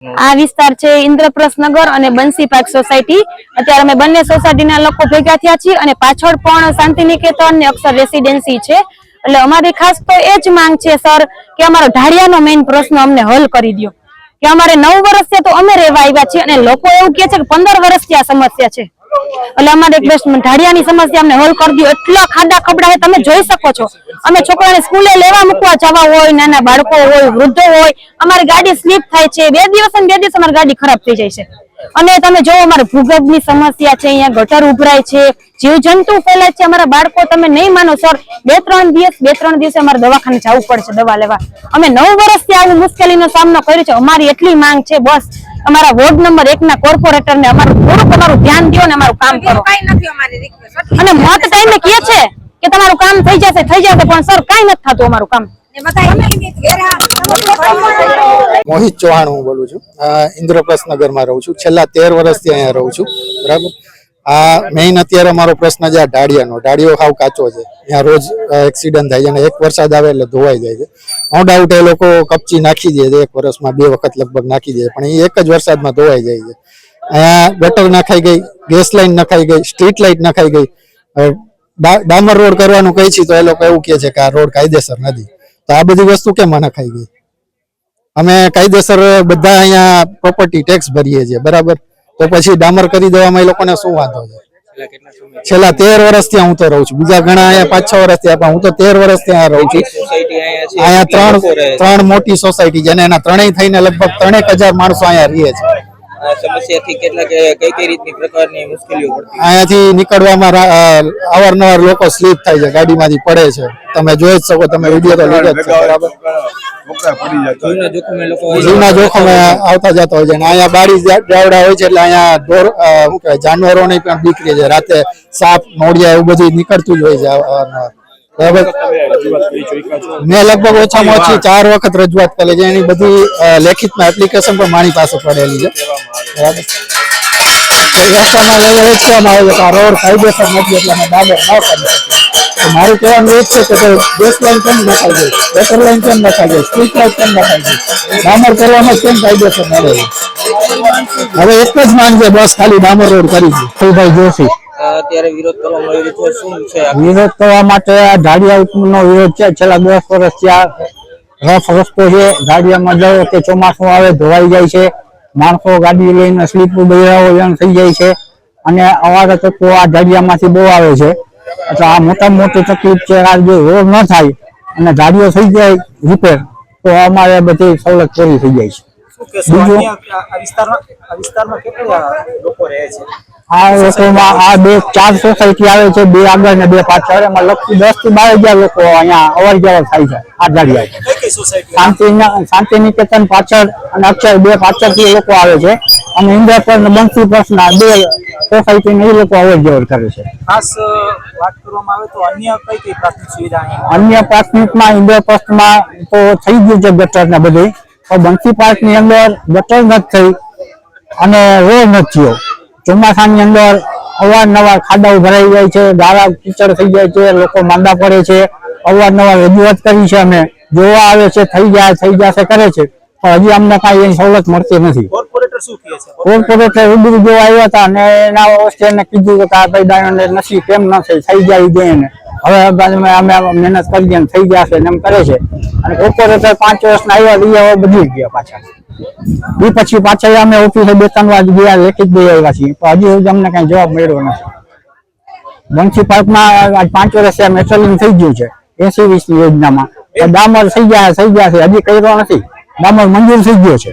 આ વિસ્તાર છે ઇન્દ્રપ્રસ્થ નગર અને બંસી પાર્ક સોસાયટી। અત્યારે અમે બંને સોસાયટીના લોકો ભેગા થયા છીએ અને પાછળ પણ શાંતિ નિકેતન ને અક્ષર રેસિડેન્સી છે। એટલે અમારી ખાસ તો એ જ માંગ છે સર કે અમારો ઢાળિયાનો મેઇન પ્રશ્ન અમને હલ કરી દો કે અમારે 9 વર્ષથી તો અમે રહેવા આવ્યા છીએ અને લોકો એવું કહે છે કે 15 વર્ષથી આ સમસ્યા છે। એટલે અમારે એક બેસ્ટ ઢાળિયાની સમસ્યા અમને હલ કરી દો। એટલા ખાડા ખબડા તમે જોઈ શકો છો। અમે છોકરાને સ્કૂલે લેવા મૂકવા જવા હોય, નાના બાળકો હોય, વૃદ્ધો હોય, અમારી ગાડી સ્લીપ થાય છે। 2 દિવસ અને 2 દિવસ અમારી ગાડી ખરાબ થઈ જાય છે। અને તમે જો અમારે ભૂગર્ભની સમસ્યા છે, અહીંયા ગટર ઉભરાય છે, જીવજંતુ ફેલાય છે, અમારા બાળકો તમે નહીં માનો સર 2-3 દિવસે અમારે દવાખાને જવું પડે છે દવા લેવા। અમે 9 વર્ષથી આવી મુશ્કેલીનો સામનો કર્યો છે। અમારી એટલી માંગ છે બસ અમારા વોર્ડ નંબર 1 ના કોર્પોરેટરને અમારું થોડુંક અમારું ધ્યાન દો ને અમારું કામ કરો। અને મત ટાઈમે કહે છે કે તમારું કામ થઈ જશે પણ સર કાઈ નથી થતું અમારું કામ। મોહિત ચૌહાણ હું બોલું છું। ઇન્દ્રપ્રસ્થ નગરમાં રહું છું। છેલ્લા 13 વર્ષથી અહીંયા રહું છું। બરાબર। આ મેઇન અત્યારે અમારો પ્રશ્ન છે આ ઢાળિયો હાવ કાચો છે। અહીંયા રોજ એક્સિડન્ટ થાય છે અને એક વરસાદ આવે એટલે ધોવાઈ જાય છે। નો ડાઉટ એ લોકો કપચી નાખી દે છે, એક વર્ષમાં 2 વખત લગભગ નાખી દે, પણ એ એક જ વરસાદમાં ધોવાઈ જાય છે। અહીંયા ગટર નખાઈ ગઈ, ગેસ લાઈન નખાઈ ગઈ, સ્ટ્રીટ લાઇટ નખાઈ ગઈ। ડામર રોડ કરવાનું કહી છે તો એ લોકો એવું કહે છે કે આ રોડ કાયદેસર નથી। તો આ બધી વસ્તુ કેમ નખાઈ ગઈ? અમે કાયદેસર બધા અહીંયા પ્રોપર્ટી ટેક્સ ભરીએ છીએ, બરાબર? તો પછી ડામર કરી દેવામાં એ લોકોને શું વાંધો છે? છેલ્લા 13 વર્ષથી હું તો રહું છું। બીજા ઘણા અહીંયા 5-6 વર્ષથી, પણ હું તો 13 વર્ષથી અહીંયા રહું છું। અહીંયા 3 મોટી સોસાયટી છે અને એના ત્રણેય થઈને લગભગ 3,000 માણસો અહીંયા રહે છે। સમસ્યાથી કેટલા કઈ રીતની પ્રકારની મુશ્કેલીઓ પડતી? અહીંયાથી નીકળવામાં અવારનવાર લોકો સ્લીપ થાય છે, ગાડીમાંથી પડે છે। તમે જોઈ જ શકો, તમે વિડીયો તો લીધો જ છે, બરાબર? જીવના જોખમે આવતા જતા હોય છે અને અહીંયા બારી જાવડા હોય છે એટલે અહીંયા શું કહેવાય જાનવરોની પણ બીક રહે છે। રાતે સાપ, નોળિયા એવું બધું નીકળતું જ હોય છે અવારનવાર, બરાબર? મેં લગભગ ઓછામાં ઓછી 4 વખત રજૂઆત કરી છે। એની બધી લેખિતમાં એપ્લિકેશન પણ મારી પાસે પડેલી છે, બરાબર? રસ્તામાં એવું કહેવામાં આવે છે કે આ રોડ કાયદેસર નથી એટલે અમે ડામર ન કરી શકીએ। મારું કહેવાનું એ જ છે કે ગેસ લાઈન કેમ નખાઈ ગઈ, ગટર લાઈન કેમ નખાઈ ગઈ, સ્ટ્રીટ લાઈટ કેમ નખાઈ ગઈ, ડામર કરવામાં કેમ કાયદેસર ન રહે? હવે એક જ માંગ છે બસ, ખાલી ડામર રોડ કરી છે। ફૂલભાઈ જોશી। અત્યારે વિરોધ કરવામાં આવ્યો છે, શું છે વિરોધ કરવા માટે? ઢાળિયાનો વિરોધ છે। છેલ્લા 10 વર્ષથી આ રફ રસ્તો છે। ઢાળિયામાં જાઓ કે ચોમાસું આવે ધોવાઈ જાય છે, માણસો ગાડી લઈને સ્લીપ થઈ જાય છે અને અવાજ તત્વો આ ઢાળિયામાંથી બહુ આવે છે। એટલે આ મોટી તકલીફ છે। આ જો રોડ ન થાય અને ઢાળિયો થઈ જાય રિપેર તો અમારે બધી સવલત પૂરી થઈ જાય છે। આ લોકોમાં આ 4 સોસાયટી આવે છે, 2 આગળ ને 2 પાછળ, એમાં લગભગ 10 થી 12,000 લોકો અહીંયા અવર જવર થાય છે આ ઢાળિયા। શાંતિ નિકેતન પાછળ અને અક્ષર 2 પાછળથી લોકો આવે છે અને ઇન્દ્રપ્રસ્થ ને બંસી પાર્કના 2 સોસાયટી ને એ લોકો અવર જવર કરે છે। ખાસ વાત કરવામાં આવે તો અન્ય કઈ પ્રાથમિક સુવિધા? અન્ય પ્રાથમિકમાં ઇન્દ્રપ્રસ્થમાં તો થઈ ગયું છે ગટર ને બધું, તો બંસી પાર્ક ની અંદર ગટર નથી થઈ અને રોડ નથી થયો। ચોમાસાની અંદર અવારનવાર ખાડાઓ ભરાઈ જાય છે, ગાળા કીચડ થઈ જાય છે, લોકો માંદા પડે છે। અવારનવાર રજૂઆત કરી છે, અમે જોવા આવે છે, થઈ જશે કરે છે, પણ હજી અમને કાંઈ એની સવલત મળતી નથી। કોર્પોરેટર શું કહે છે? કોર્પોરેટર રૂબરૂ જોવા આવ્યા હતા અને એના વખતે એને કીધું કે આ ભાઈ દાયને નથી, કેમ ન થઈ જાય જોઈએ ને, હવે અમે મહેનત કરીએ થઈ જશે એમ કરે છે। અને કોર્પોરેટર 5 વર્ષના આવ્યા બધી ગયા પાછા। એ પછી પાછા અમે ઓફિસે 2-3 વાર ગયા, લેખિત દઈ આવ્યા છીએ, તો હજી સુધી અમને કઈ જવાબ મળ્યો નથી। બંસી પાર્કમાં 5 વર્ષથી મેટ્રોલિંગ થઈ ગયું છે 80-20 ની યોજનામાં, ડામર થઈ ગયા છે, હજી કર્યો નથી, ડામર મંજૂર થઈ ગયો છે।